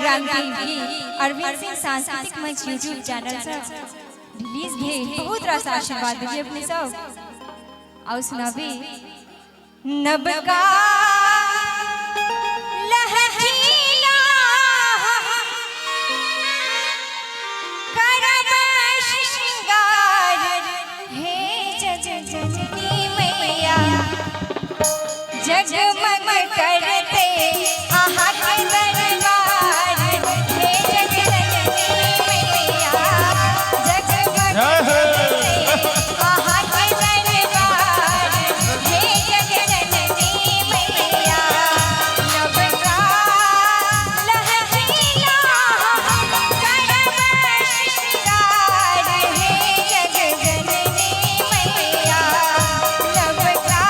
Programme की अरविंद सिंह सांस्कृतिक मंच यूट्यूब चैनल से रिलीज भी बहुत रास आशीर्वाद दीजिए अपने सब और सुनाबी नबका लहरीला करब श्रृंगार हे जननी मैया जगमग करते आहा के दरबार हे जननी मैया जगमग करते आहा के दरबार हे जननी मैया नबका लहरीला करब श्रृंगार हे जननी मैया नबका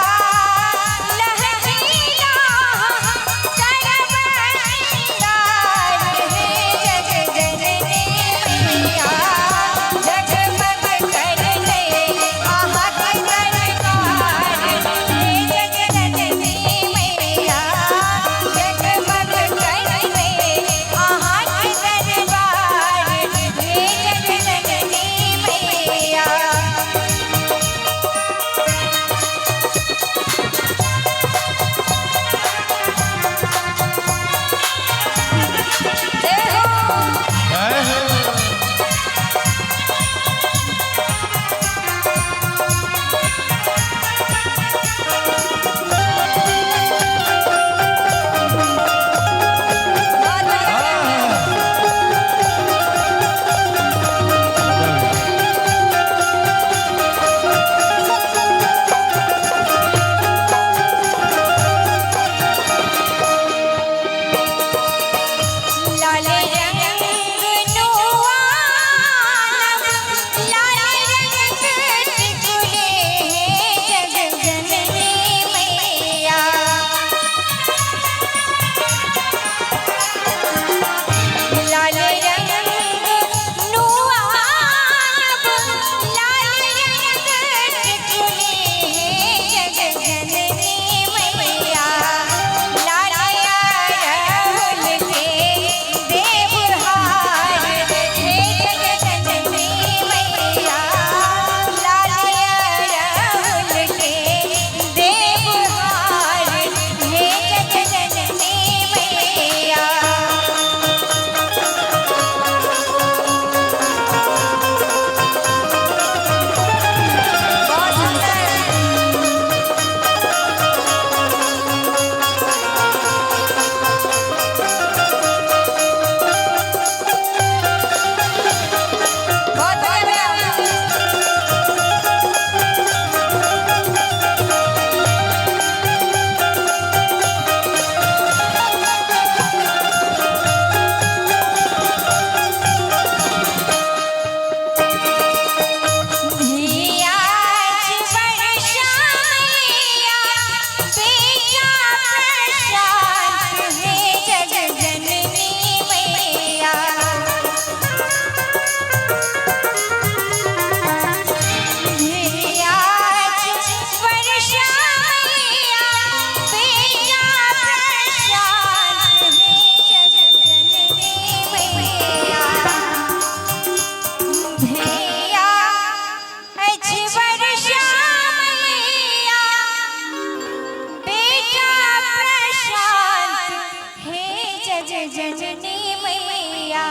जननी मैया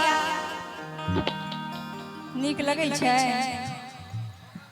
नीक लगै छै।